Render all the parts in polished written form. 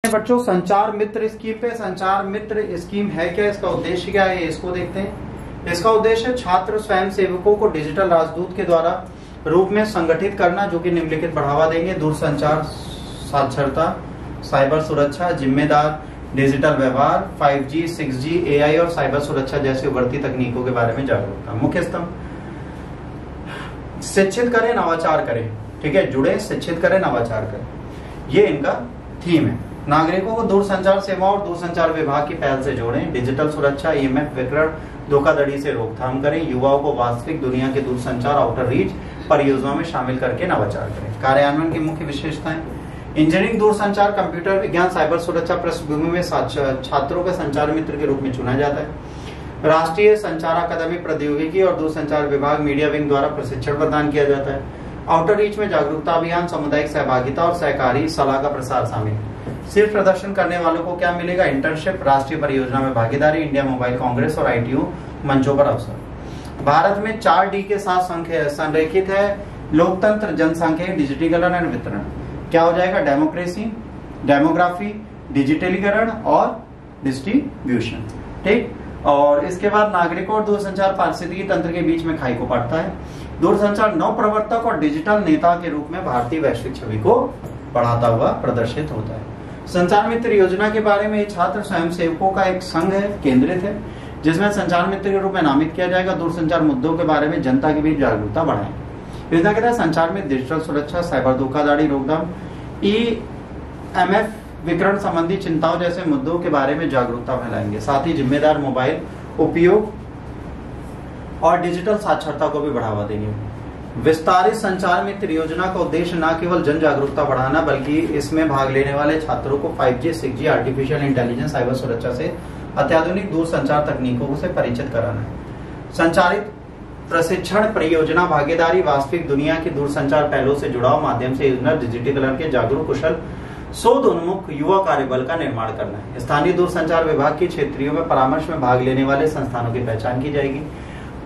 बच्चों संचार मित्र स्कीम पे, संचार मित्र स्कीम है क्या, इसका उद्देश्य क्या है, इसको देखते हैं। इसका उद्देश्य छात्र स्वयं सेवकों को डिजिटल राजदूत के द्वारा रूप में संगठित करना, जो कि निम्नलिखित बढ़ावा देंगे: दूरसंचार साक्षरता, साइबर सुरक्षा, जिम्मेदार डिजिटल व्यवहार, 5G, 6G, AI और साइबर सुरक्षा जैसी उभरती तकनीकों के बारे में जागरूकता। मुख्य स्तंभ: शिक्षित करें, नवाचार करें। ठीक है, जुड़े, शिक्षित करें, नवाचार करें, ये इनका थीम है। नागरिकों को दूरसंचार सेवाओं और दूरसंचार विभाग की पहल से जोड़ें। डिजिटल सुरक्षा, EMF विकिरण, धोखाधड़ी से रोकथाम करें। युवाओं को वास्तविक दुनिया के दूरसंचार आउटर रीच परियोजनाओं में शामिल करके नवाचार करें। कार्यान्वयन की मुख्य विशेषताएं: इंजीनियरिंग, दूरसंचार, कंप्यूटर विज्ञान, साइबर सुरक्षा पृष्ठभूमि में छात्रों के संचार मित्र के रूप में चुना जाता है। राष्ट्रीय संचार अकादमी प्रौद्योगिकी और दूरसंचार विभाग मीडिया विंग द्वारा प्रशिक्षण प्रदान किया जाता है। आउटर रीच में जागरूकता अभियान, सामुदायिक सहभागिता और सहकारी सलाह का प्रसार शामिल है। सिर्फ प्रदर्शन करने वालों को क्या मिलेगा? इंटर्नशिप, राष्ट्रीय परियोजना में भागीदारी, इंडिया मोबाइल कांग्रेस और ITU मंचों पर अवसर। भारत में 4D के साथ संरेखित है: लोकतंत्र, जनसांख्यिकी, डिजिटलीकरण एंड वितरण। क्या हो जाएगा? डेमोक्रेसी, डेमोग्राफी, डिजिटलीकरण और डिस्ट्रीब्यूशन। ठीक, और इसके बाद नागरिकों और दूरसंचार पारिस्थितिकी तंत्र के बीच में खाई को पाटता है। दूरसंचार नव प्रवर्तक और डिजिटल नेता के रूप में भारतीय वैश्विक छवि को बढ़ाता हुआ प्रदर्शित होता है। संचार मित्र योजना के बारे में छात्र स्वयं सेवकों का एक संघ है, केंद्रित है, जिसमें संचार मित्र के रूप में नामित किया जाएगा। दूरसंचार मुद्दों के बारे में जनता के बीच जागरूकता बढ़ाएं। योजना के तहत संचार में डिजिटल सुरक्षा, साइबर धोखाधड़ी रोकथाम, EMF विकिरण संबंधी चिंताओं जैसे मुद्दों के बारे में जागरूकता फैलाएंगे। साथ ही जिम्मेदार मोबाइल उपयोग और डिजिटल साक्षरता को भी बढ़ावा देंगे। विस्तारित संचार मित्र योजना का उद्देश्य न केवल जन जागरूकता बढ़ाना, बल्कि इसमें भाग लेने वाले छात्रों को 5G, 6G, artificial intelligence, cyber सुरक्षा से अत्याधुनिक दूरसंचार तकनीकों से परिचित कराना है। संचारित प्रशिक्षण परियोजना भागीदारी, वास्तविक दुनिया की दूरसंचार पहलों से जुड़ाव माध्यम से योजना डिजिटलीकरण के जागरूक, कुशल, शोध उन्मुख युवा कार्यबल का निर्माण करना है। स्थानीय दूरसंचार विभाग की क्षेत्रीय में परामर्श में भाग लेने वाले संस्थानों की पहचान की जाएगी।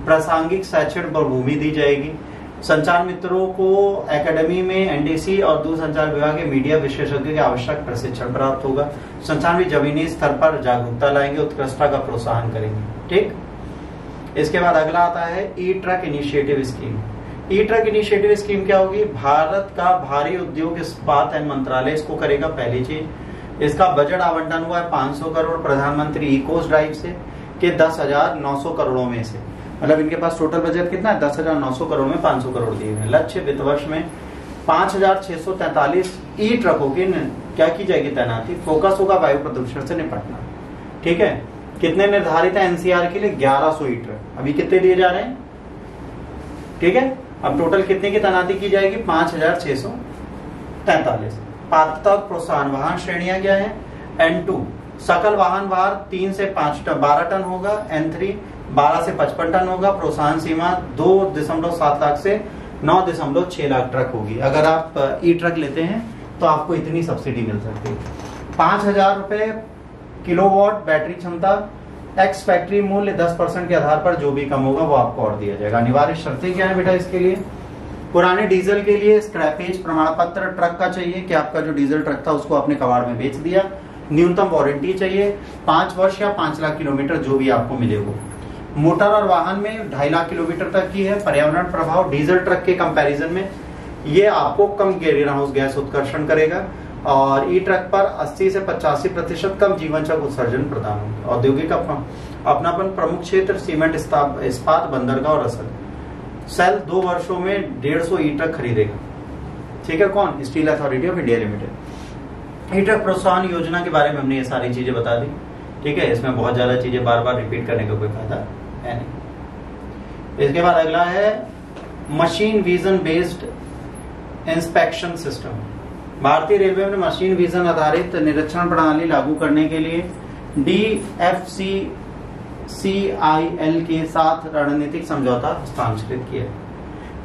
प्रासंगिक शैक्षणिक भूमि दी जाएगी। संचार मित्रों को एकेडमी में NDC और दूरसंचार विभाग के मीडिया विशेषज्ञों के आवश्यक प्रशिक्षण प्राप्त होगा। संचार में जमीनी स्तर पर जागरूकता लाएंगे, उत्कृष्टता का प्रोत्साहन करेंगे। ठीक, इसके बाद अगला आता है E-ट्रक इनिशिएटिव स्कीम। E-ट्रक इनिशिएटिव स्कीम क्या होगी? भारत का भारी उद्योग इस्पात एवं मंत्रालय इसको करेगा। पहली चीज, इसका बजट आवंटन हुआ है 500 करोड़ प्रधानमंत्री ई-कोस्ट ड्राइव से के 10,900 करोड़ों में से। मतलब इनके पास टोटल बजट कितना है? 10,900 करोड़ में 500 करोड़ दिए हैं। लक्ष्य वित्त वर्ष में 5,643 E-ट्रकों की क्या की जाएगी? तैनाती। फोकस होगा वायु प्रदूषण से निपटना। ठीक है, कितने निर्धारित है NCR के लिए? 1100 E-ट्रक। अभी कितने दिए जा रहे हैं? ठीक है, अब टोटल कितने की तैनाती की जाएगी? 5,643। पात्रता प्रोत्साहन वाहन श्रेणियां क्या है? N2 सकल वाहन भार 3 से 12 टन होगा। N3 12 से 55 टन होगा। प्रोत्साहन सीमा 2.7 लाख से 9.6 लाख ट्रक होगी। अगर आप E-ट्रक लेते हैं तो आपको इतनी सब्सिडी मिल सकती है। 5,000 रुपए किलोवाट बैटरी क्षमता, एक्स फैक्ट्री मूल्य 10% के आधार पर जो भी कम होगा वो आपको और दिया जाएगा। अनिवार्य शर्तें क्या है बेटा इसके लिए? पुराने डीजल के लिए स्क्रैपेज प्रमाण पत्र ट्रक का चाहिए कि आपका जो डीजल ट्रक था उसको आपने कबाड़ में बेच दिया। न्यूनतम वारंटी चाहिए 5 वर्ष या 5 लाख किलोमीटर जो भी आपको मिले वो। मोटर और वाहन में 2.5 लाख किलोमीटर तक की है। पर्यावरण प्रभाव डीजल ट्रक के कंपैरिजन में ये आपको कम ग्रीन हाउस गैस उत्कर्षण करेगा और E-ट्रक पर 80 से 85% कम जीवन चक्र उत्सर्जन प्रदान होगा। औद्योगिक अपनापन प्रमुख क्षेत्र सीमेंट, इस्पात, बंदरगाह और रसद। सेल 2 वर्षों में 150 E-ट्रक खरीदेगा। ठीक है, कौन? Steel authority of India limited. E truck प्रोत्साहन योजना के बारे में हमने ये सारी चीजें बता दी। ठीक है, इसमें बहुत ज्यादा चीजें बार बार रिपीट करने का कोई फायदा है नहीं। इसके बाद अगला है machine vision based inspection system. भारतीय रेलवे में मशीन विजन आधारित निरीक्षण प्रणाली लागू करने के लिए DFCCIL के साथ रणनीतिक समझौता हस्ताक्षरित किया।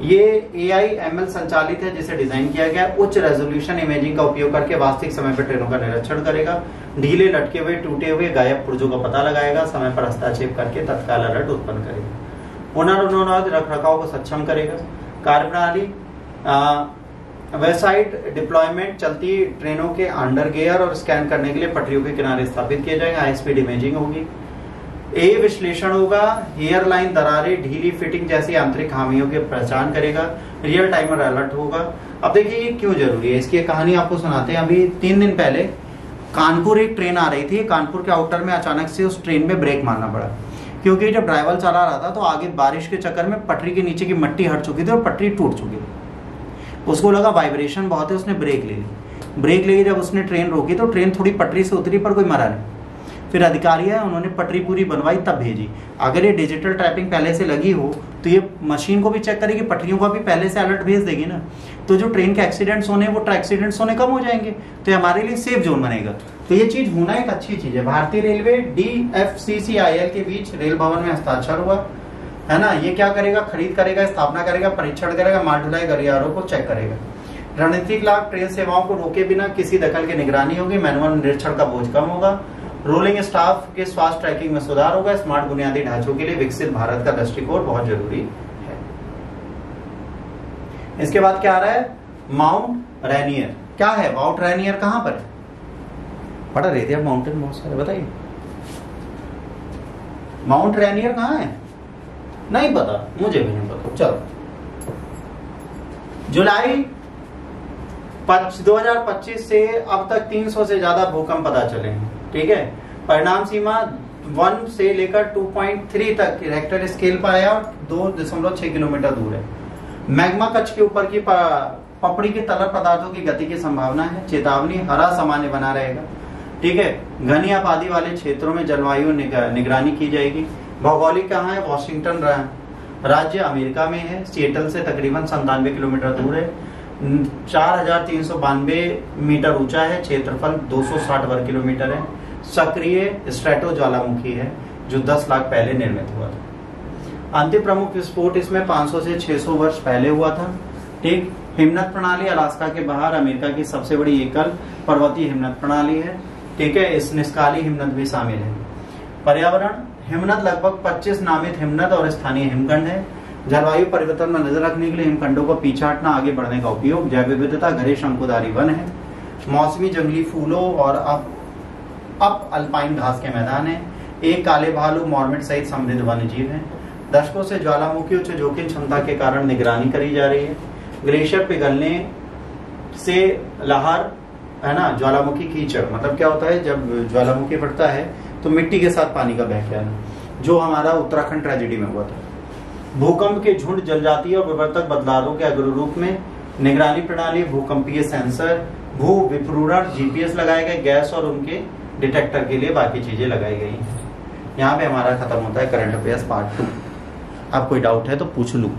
ये AI/ML संचालित है जिसे डिजाइन किया गया। उच्च रेजोल्यूशन इमेजिंग का उपयोग करके वास्तविक समय पर ट्रेनों का निरीक्षण करेगा। ढीले, लटके हुए, टूटे हुए, गायब पुर्जों का पता लगाएगा। समय पर हस्तक्षेप करके तत्काल अलर्ट उत्पन्न करेगा। पुनर्उन्नत रखरखाव को सक्षम करेगा। कार्यप्रणाली वेबसाइट डिप्लॉयमेंट चलती ट्रेनों के अंडर गियर और स्कैन करने के लिए पटरियों के किनारे स्थापित किए जाएंगे। हाई स्पीड इमेजिंग होगी। ए विश्लेषण होगा। एयरलाइन दरारें, ढीली फिटिंग जैसी आंतरिक खामियों की पहचान करेगा। रियल टाइमर अलर्ट होगा। अब देखिए ये क्यों जरूरी है, इसकी कहानी आपको सुनाते हैं। अभी 3 दिन पहले कानपुर एक ट्रेन आ रही थी। कानपुर के आउटर में अचानक से उस ट्रेन में ब्रेक मारना पड़ा, क्योंकि जब ड्राइवर चला रहा था तो आगे बारिश के चक्कर में पटरी के नीचे की मिट्टी हट चुकी थी और पटरी टूट चुकी थी। उसको लगा वाइब्रेशन बहुत है, उसने ब्रेक ले ली। ब्रेक लेके जब उसने ट्रेन रोकी तो ट्रेन थोड़ी पटरी से उतरी पर कोई मरा नहीं। फिर अधिकारी है, उन्होंने पटरी पूरी बनवाई तब भेजी। अगर ये डिजिटल ट्रैपिंग पहले से लगी हो तो ये मशीन को भी चेक करेगी, पटरियों का भी पहले से अलर्ट भेज देगी ना। तो जो ट्रेन के एक्सीडेंट्स होने वो एक्सीडेंट्स होने कम हो जाएंगे, तो हमारे लिए सेफ जोन बनेगा। तो ये चीज होना एक अच्छी चीज है। भारतीय रेलवे DFCCIL के बीच रेल भवन में हस्ताक्षर हुआ है ना। ये क्या करेगा, खरीद करेगा, स्थापना करेगा, परीक्षण करेगा, माल ढुलाई गलियारों को चेक करेगा। रणनीतिक लाभ, ट्रेन सेवाओं को रोके बिना किसी दखल की निगरानी होगी। मैनुअल निरीक्षण का बोझ कम होगा। रोलिंग स्टाफ के स्वास्थ्य ट्रैकिंग में सुधार होगा। स्मार्ट बुनियादी ढांचों के लिए विकसित भारत का दृष्टिकोण बहुत जरूरी है। इसके बाद क्या आ रहा है, माउंट रैनियर। क्या है माउंट रैनियर, कहां पर है, पढ़ा रहे थे आप माउंटेन बहुत सारे, बताइए माउंट रैनियर कहां है, नहीं पता, मुझे भी नहीं पता। चलो, जुलाई 2025 से अब तक 300 से ज्यादा भूकंप पता चले हैं। ठीक है, परिणाम सीमा 1 से लेकर 2.3 तक रेक्टर स्केल पर आया और 2.6 किलोमीटर दूर है। मैग्मा कच्छ के ऊपर की पपड़ी के तरल पदार्थों की गति की संभावना है। चेतावनी, हरा सामान्य बना रहेगा। ठीक है, घनी आबादी वाले क्षेत्रों में जलवायु निगरानी की जाएगी। भौगोलिक कहाँ है, वॉशिंगटन राज्य अमेरिका में है। सिएटल से तकरीबन 97 किलोमीटर दूर है। 4392 मीटर ऊंचा है। क्षेत्रफल 260 वर्ग किलोमीटर है। सक्रिय स्ट्रेटो ज्वालामुखी है जो 10 लाख पहले निर्मित हुआ था। अंतिम प्रमुख विस्फोट इसमें 500 से 600 वर्ष पहले हुआ था। ठीक, हिमनद प्रणाली अलास्का के बाहर अमेरिका की सबसे बड़ी एकल पर्वतीय हिमनद प्रणाली है। ठीक है, इस निष्काली हिमनद भी शामिल है। पर्यावरण, हिमनद लगभग 25 नामित हिमनद और स्थानीय हिमखंड है। जलवायु परिवर्तन में नजर रखने के लिए हिमखंडों को पीछे हटना, आगे बढ़ने का उपयोग। जैव विविधता, घने शंकुधारी वन है। मौसमी जंगली फूलों और अप अल्पाइन घास के मैदान है। एक काले भालू, मॉर्मेट सहित समृद्ध वन्य जीव है। दशकों से ज्वालामुखी उच्च जोखिम क्षमता के कारण निगरानी करी जा रही है। ग्लेशियर पिघलने से लहर है ना, ज्वालामुखी कीचड़, मतलब क्या होता है जब ज्वालामुखी फटता है तो मिट्टी के साथ पानी का बह जाना, जो हमारा उत्तराखंड ट्रेजेडी में हुआ था। भूकंप के झुंड, जलजातीय और विवर्तक बदलावों के अग्ररूप में निगरानी प्रणाली, भूकंपीय सेंसर, भू विप्रूरण, GPS लगाए गए, गैस और उनके डिटेक्टर के लिए बाकी चीजें लगाई गई हैं। यहाँ पे हमारा खत्म होता है करंट अफेयर्स पार्ट 2। अब कोई डाउट है तो पूछ लूं।